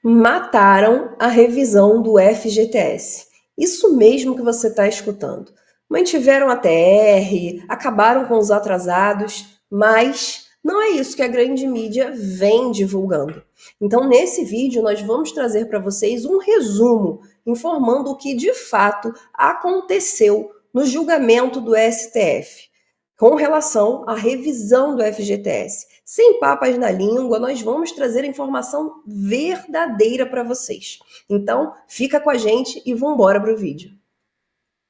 Mataram a revisão do FGTS. Isso mesmo que você está escutando. Mantiveram a TR, acabaram com os atrasados, mas não é isso que a grande mídia vem divulgando. Então, nesse vídeo, nós vamos trazer para vocês um resumo informando o que de fato aconteceu no julgamento do STF com relação à revisão do FGTS. Sem papas na língua, nós vamos trazer a informação verdadeira para vocês. Então, fica com a gente e vamos embora para o vídeo.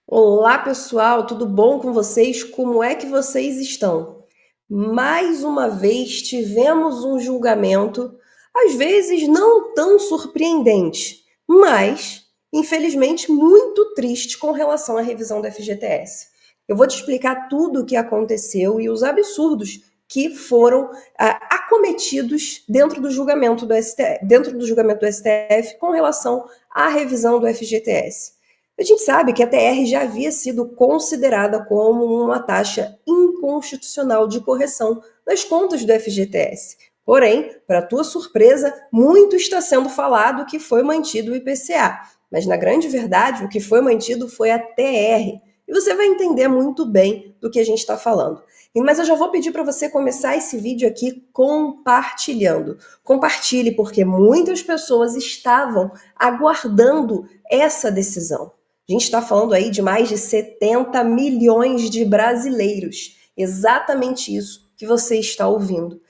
Olá, pessoal, tudo bom com vocês? Como é que vocês estão? Mais uma vez tivemos um julgamento, às vezes não tão surpreendente, mas, infelizmente, muito triste com relação à revisão do FGTS. Eu vou te explicar tudo o que aconteceu e os absurdos que foram acometidos dentro do julgamento do STF com relação à revisão do FGTS. A gente sabe que a TR já havia sido considerada como uma taxa inconstitucional de correção das contas do FGTS. Porém, para tua surpresa, muito está sendo falado que foi mantido o IPCA. Mas, na grande verdade, o que foi mantido foi a TR. E você vai entender muito bem do que a gente está falando. Mas eu já vou pedir para você começar esse vídeo aqui compartilhando. Compartilhe, porque muitas pessoas estavam aguardando essa decisão. A gente está falando aí de mais de 70 milhões de brasileiros. Exatamente isso que você está ouvindo.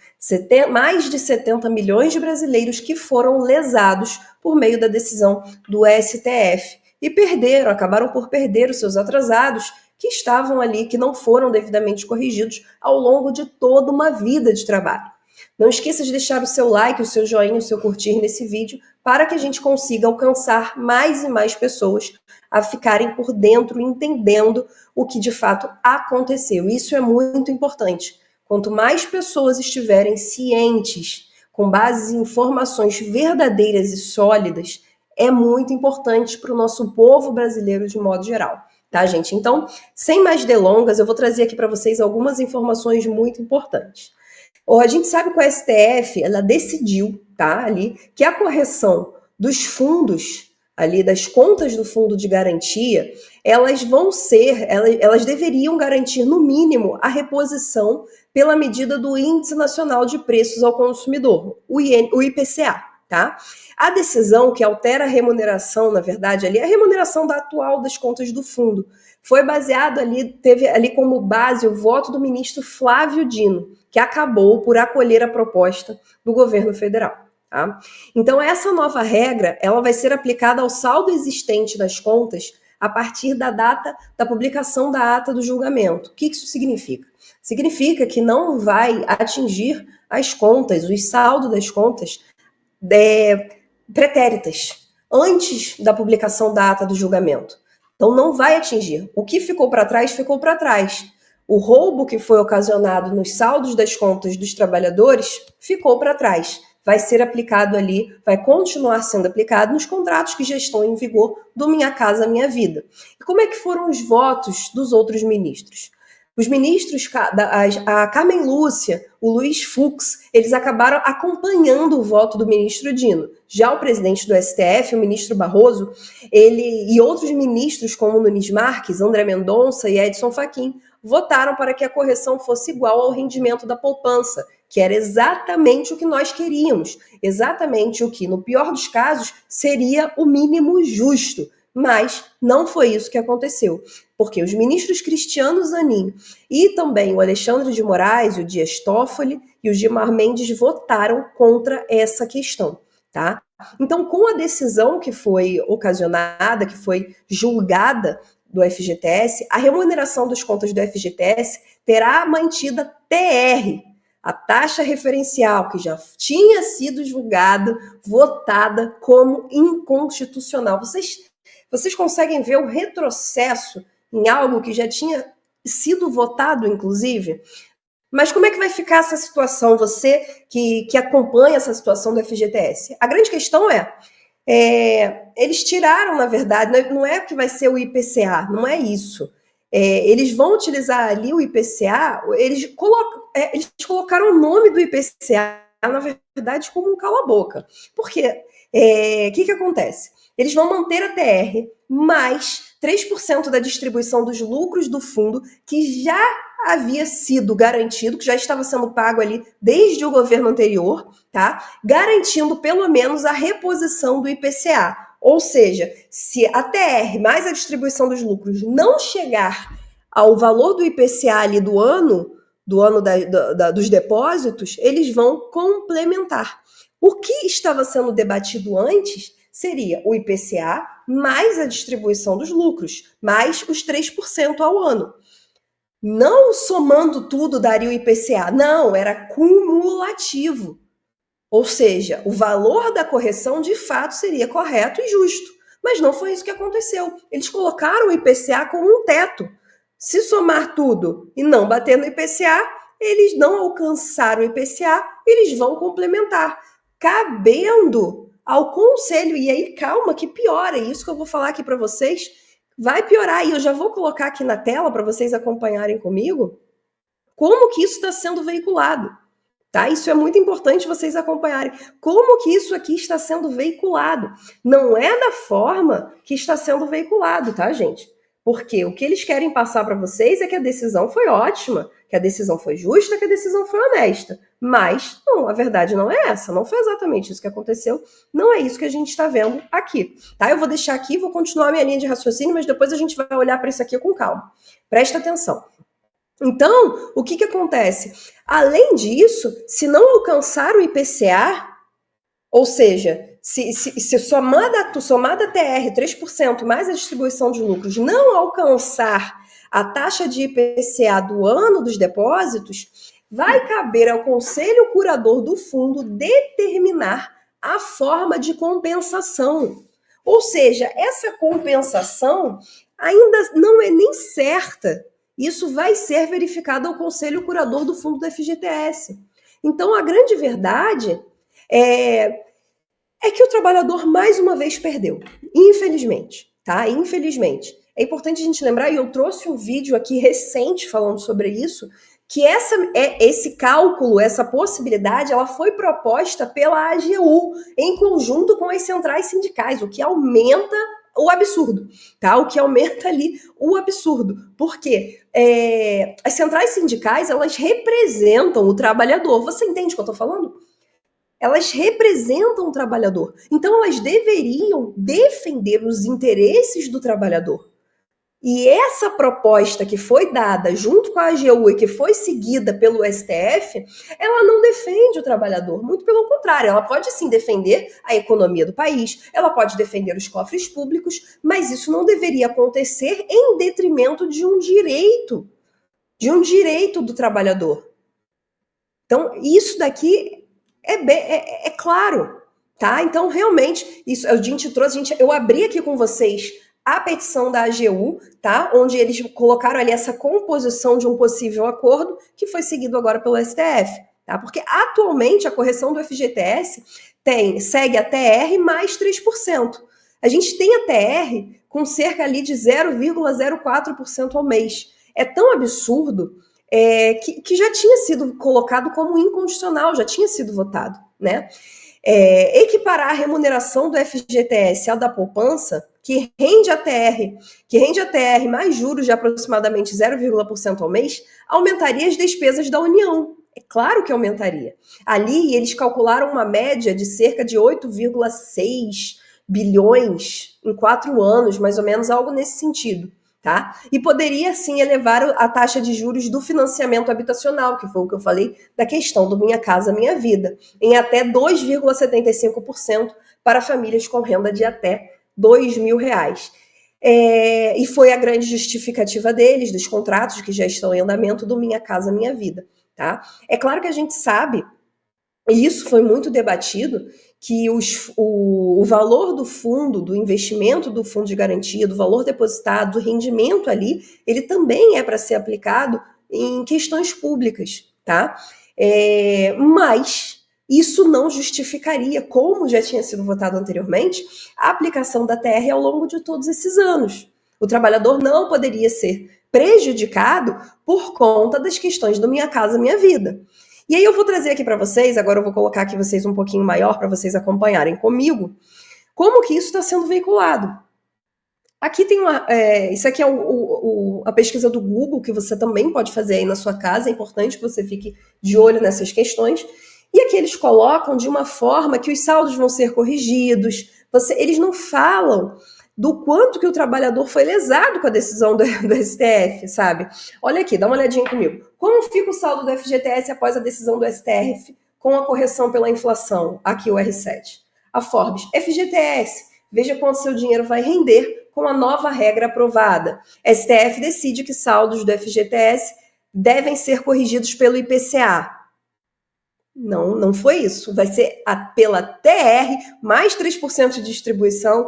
Mais de 70 milhões de brasileiros que foram lesados por meio da decisão do STF. E acabaram por perder os seus atrasados que estavam ali, que não foram devidamente corrigidos ao longo de toda uma vida de trabalho. Não esqueça de deixar o seu like, o seu joinha, o seu curtir nesse vídeo, para que a gente consiga alcançar mais e mais pessoas a ficarem por dentro, entendendo o que de fato aconteceu. Isso é muito importante. Quanto mais pessoas estiverem cientes, com base em informações verdadeiras e sólidas, é muito importante para o nosso povo brasileiro de modo geral, tá, gente? Então, sem mais delongas, eu vou trazer aqui para vocês algumas informações muito importantes. A gente sabe que o STF, ela decidiu, tá, ali, que a correção dos fundos, ali, das contas do fundo de garantia, elas deveriam garantir, no mínimo, a reposição pela medida do Índice Nacional de Preços ao Consumidor, o IPCA. Tá? A decisão que altera a remuneração, na verdade, ali, a remuneração da atual das contas do fundo, foi baseado ali, teve ali como base o voto do ministro Flávio Dino, que acabou por acolher a proposta do governo federal. Tá? Então, essa nova regra, ela vai ser aplicada ao saldo existente das contas a partir da data da publicação da ata do julgamento. O que isso significa? Significa que não vai atingir as contas, o saldo das contas pretéritas, antes da publicação da ata do julgamento. Então, não vai atingir. O que ficou para trás, ficou para trás. O roubo que foi ocasionado nos saldos das contas dos trabalhadores ficou para trás. Vai ser aplicado ali, vai continuar sendo aplicado nos contratos que já estão em vigor do Minha Casa Minha Vida. E como é que foram os votos dos outros ministros? Os ministros, a Carmen Lúcia, o Luiz Fux, eles acabaram acompanhando o voto do ministro Dino. Já o presidente do STF, o ministro Barroso, ele e outros ministros como Nunes Marques, André Mendonça e Edson Fachin, votaram para que a correção fosse igual ao rendimento da poupança, que era exatamente o que nós queríamos, exatamente o que, no pior dos casos, seria o mínimo justo. Mas não foi isso que aconteceu, porque os ministros Cristiano Zanin e também o Alexandre de Moraes, o Dias Toffoli e o Gilmar Mendes votaram contra essa questão, tá? Então, com a decisão que foi ocasionada, que foi julgada do FGTS, a remuneração das contas do FGTS terá mantida TR, a taxa referencial, que já tinha sido julgada, votada como inconstitucional. Vocês conseguem ver o retrocesso em algo que já tinha sido votado, inclusive? Mas como é que vai ficar essa situação, você que acompanha essa situação do FGTS? A grande questão eles tiraram, na verdade, não é que vai ser o IPCA, não é isso. Eles vão utilizar ali o IPCA, eles colocaram o nome do IPCA na verdade, como um cala-boca. Porque que acontece? Eles vão manter a TR mais 3% da distribuição dos lucros do fundo, que já havia sido garantido, que já estava sendo pago ali desde o governo anterior, tá? Garantindo pelo menos a reposição do IPCA. Ou seja, se a TR mais a distribuição dos lucros não chegar ao valor do IPCA ali do ano dos depósitos, eles vão complementar. O que estava sendo debatido antes seria o IPCA mais a distribuição dos lucros, mais os 3% ao ano. Não somando tudo daria o IPCA, não, era cumulativo. Ou seja, o valor da correção de fato seria correto e justo. Mas não foi isso que aconteceu. Eles colocaram o IPCA como um teto. Se somar tudo e não bater no IPCA, eles não alcançaram o IPCA, eles vão complementar, cabendo ao conselho. E aí, calma, que piora. Isso que eu vou falar aqui para vocês vai piorar. E eu já vou colocar aqui na tela para vocês acompanharem comigo como que isso está sendo veiculado. Tá? Isso é muito importante vocês acompanharem. Como que isso aqui está sendo veiculado? Não é da forma que está sendo veiculado, tá, gente? Porque o que eles querem passar para vocês é que a decisão foi ótima, que a decisão foi justa, que a decisão foi honesta. Mas, não, a verdade não é essa. Não foi exatamente isso que aconteceu. Não é isso que a gente está vendo aqui. Tá? Eu vou deixar aqui, vou continuar a minha linha de raciocínio, mas depois a gente vai olhar para isso aqui com calma. Presta atenção. Então, o que acontece? Além disso, se não alcançar o IPCA, ou seja, se somada a TR 3% mais a distribuição de lucros não alcançar a taxa de IPCA do ano dos depósitos, vai caber ao Conselho Curador do Fundo determinar a forma de compensação. Ou seja, essa compensação ainda não é nem certa. Isso vai ser verificado ao Conselho Curador do Fundo do FGTS. Então, a grande verdade é que o trabalhador mais uma vez perdeu, infelizmente, tá? Infelizmente. É importante a gente lembrar, e eu trouxe um vídeo aqui recente falando sobre isso, que esse cálculo, essa possibilidade, ela foi proposta pela AGU em conjunto com as centrais sindicais, o que aumenta o absurdo, tá? O que aumenta ali o absurdo. Por quê? As centrais sindicais, elas representam o trabalhador. Você entende o que eu tô falando? Elas representam o trabalhador. Então, elas deveriam defender os interesses do trabalhador. E essa proposta que foi dada junto com a AGU e que foi seguida pelo STF, ela não defende o trabalhador, muito pelo contrário, ela pode sim defender a economia do país, ela pode defender os cofres públicos, mas isso não deveria acontecer em detrimento de um direito do trabalhador. Então, isso daqui é claro, tá? Então, realmente, isso a gente trouxe, eu abri aqui com vocês a petição da AGU, tá? Onde eles colocaram ali essa composição de um possível acordo que foi seguido agora pelo STF, tá? Porque atualmente a correção do FGTS segue a TR mais 3%. A gente tem a TR com cerca ali de 0,04% ao mês. É tão absurdo que já tinha sido colocado como inconstitucional, já tinha sido votado, né? Equiparar a remuneração do FGTS à da poupança, que rende a TR mais juros de aproximadamente 0,1% ao mês, aumentaria as despesas da União. É claro que aumentaria. Ali eles calcularam uma média de cerca de 8,6 bilhões em 4 anos, mais ou menos, algo nesse sentido. Tá? E poderia, sim, elevar a taxa de juros do financiamento habitacional, que foi o que eu falei da questão do Minha Casa Minha Vida, em até 2,75% para famílias com renda de até R$2.000. E foi a grande justificativa deles, dos contratos que já estão em andamento do Minha Casa Minha Vida. Tá? É claro que a gente sabe, e isso foi muito debatido, que o valor do fundo, do investimento do fundo de garantia, do valor depositado, do rendimento ali, ele também é para ser aplicado em questões públicas, tá? Mas isso não justificaria, como já tinha sido votado anteriormente, a aplicação da TR ao longo de todos esses anos. O trabalhador não poderia ser prejudicado por conta das questões do Minha Casa Minha Vida. E aí eu vou trazer aqui para vocês, agora eu vou colocar aqui vocês um pouquinho maior para vocês acompanharem comigo, como que isso está sendo veiculado. Aqui tem isso aqui é a pesquisa do Google, que você também pode fazer aí na sua casa, é importante que você fique de olho nessas questões. E aqui eles colocam de uma forma que os saldos vão ser corrigidos, eles não falam do quanto que o trabalhador foi lesado com a decisão do STF, sabe? Olha aqui, dá uma olhadinha comigo. Como fica o saldo do FGTS após a decisão do STF com a correção pela inflação? Aqui o R7. A Forbes, FGTS, veja quanto seu dinheiro vai render com a nova regra aprovada. STF decide que saldos do FGTS devem ser corrigidos pelo IPCA. Não foi isso. Vai ser pela TR, mais 3% de distribuição,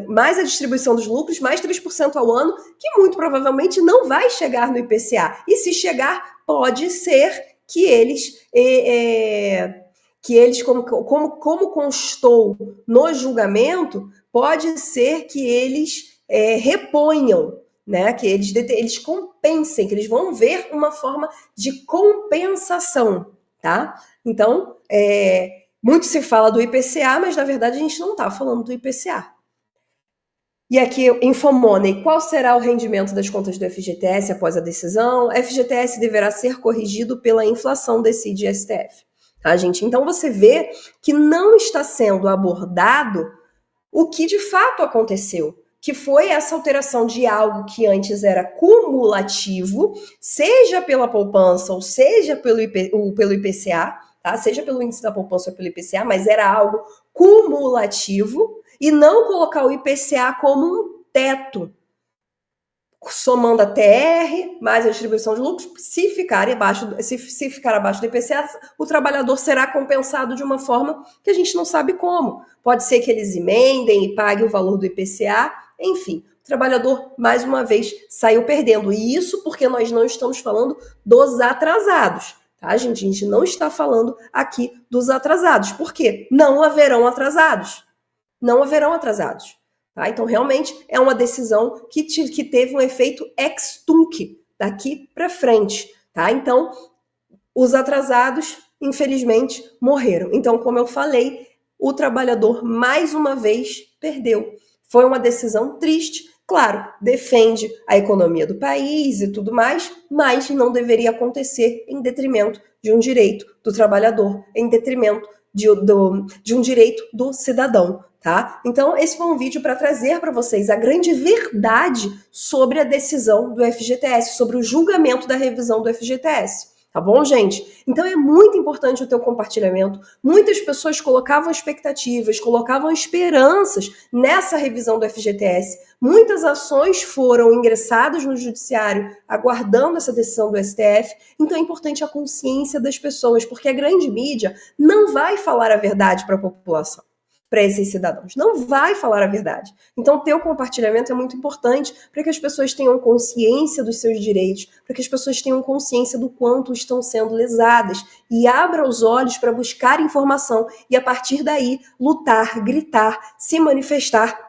mais a distribuição dos lucros, mais 3% ao ano, que muito provavelmente não vai chegar no IPCA. E se chegar, pode ser que eles como constou no julgamento, pode ser que eles reponham, né? Que eles compensem, que eles vão ver uma forma de compensação. Tá? Então, muito se fala do IPCA, mas na verdade a gente não está falando do IPCA. E aqui, Infomoney, qual será o rendimento das contas do FGTS após a decisão? FGTS deverá ser corrigido pela inflação, decide STF. Tá, gente? Então você vê que não está sendo abordado o que de fato aconteceu, que foi essa alteração de algo que antes era cumulativo, seja pela poupança ou seja pelo IPCA, tá? Seja pelo índice da poupança ou pelo IPCA, mas era algo cumulativo, e não colocar o IPCA como um teto, somando a TR mais a distribuição de lucros. Se ficar abaixo do IPCA, o trabalhador será compensado de uma forma que a gente não sabe como. Pode ser que eles emendem e paguem o valor do IPCA, enfim. O trabalhador, mais uma vez, saiu perdendo. E isso porque nós não estamos falando dos atrasados, tá, gente? A gente não está falando aqui dos atrasados. Por quê? Não haverão atrasados. Não haverão atrasados. Tá? Então, realmente, é uma decisão que teve um efeito ex-tunc, daqui para frente. Tá? Então, os atrasados, infelizmente, morreram. Então, como eu falei, o trabalhador, mais uma vez, perdeu. Foi uma decisão triste. Claro, defende a economia do país e tudo mais, mas não deveria acontecer em detrimento de um direito do trabalhador, em detrimento de um direito do cidadão. Tá? Então, esse foi um vídeo para trazer para vocês a grande verdade sobre a decisão do FGTS, sobre o julgamento da revisão do FGTS. Tá bom, gente? Então, é muito importante o teu compartilhamento. Muitas pessoas colocavam expectativas, colocavam esperanças nessa revisão do FGTS. Muitas ações foram ingressadas no judiciário aguardando essa decisão do STF. Então, é importante a consciência das pessoas, porque a grande mídia não vai falar a verdade para a população, para esses cidadãos. Não vai falar a verdade. Então, ter o compartilhamento é muito importante para que as pessoas tenham consciência dos seus direitos, para que as pessoas tenham consciência do quanto estão sendo lesadas e abra os olhos para buscar informação e, a partir daí, lutar, gritar, se manifestar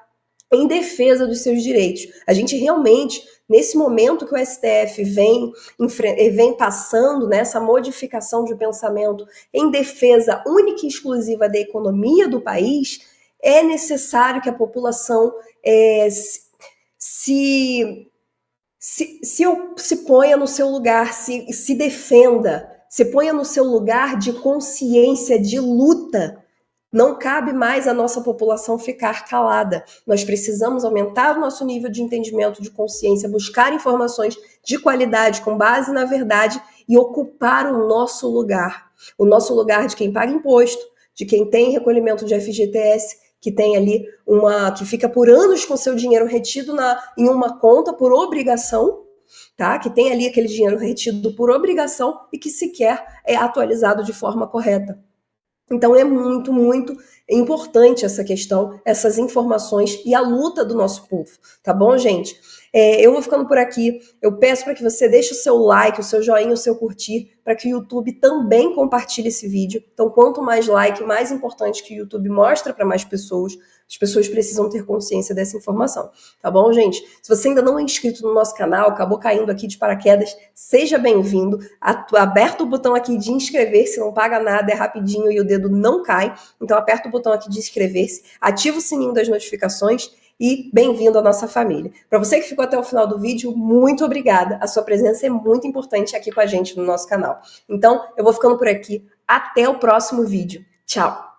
em defesa dos seus direitos. A gente realmente, nesse momento que o STF vem passando nessa modificação de pensamento em defesa única e exclusiva da economia do país, é necessário que a população se ponha no seu lugar, se defenda, se ponha no seu lugar de consciência, de luta. Não cabe mais a nossa população ficar calada. Nós precisamos aumentar o nosso nível de entendimento, de consciência, buscar informações de qualidade com base na verdade e ocupar o nosso lugar. O nosso lugar de quem paga imposto, de quem tem recolhimento de FGTS, que tem ali que fica por anos com seu dinheiro retido em uma conta por obrigação, tá? Que tem ali aquele dinheiro retido por obrigação e que sequer é atualizado de forma correta. Então é muito, muito importante essa questão, essas informações e a luta do nosso povo, tá bom, gente? Eu vou ficando por aqui. Eu peço para que você deixe o seu like, o seu joinha, o seu curtir, para que o YouTube também compartilhe esse vídeo. Então, quanto mais like, mais importante que o YouTube mostra para mais pessoas. As pessoas precisam ter consciência dessa informação. Tá bom, gente? Se você ainda não é inscrito no nosso canal, acabou caindo aqui de paraquedas, seja bem-vindo. Aperta o botão aqui de inscrever-se, não paga nada, é rapidinho e o dedo não cai. Então, aperta o botão aqui de inscrever-se, ativa o sininho das notificações e bem-vindo à nossa família. Para você que ficou até o final do vídeo, muito obrigada. A sua presença é muito importante aqui com a gente no nosso canal. Então, eu vou ficando por aqui. Até o próximo vídeo. Tchau!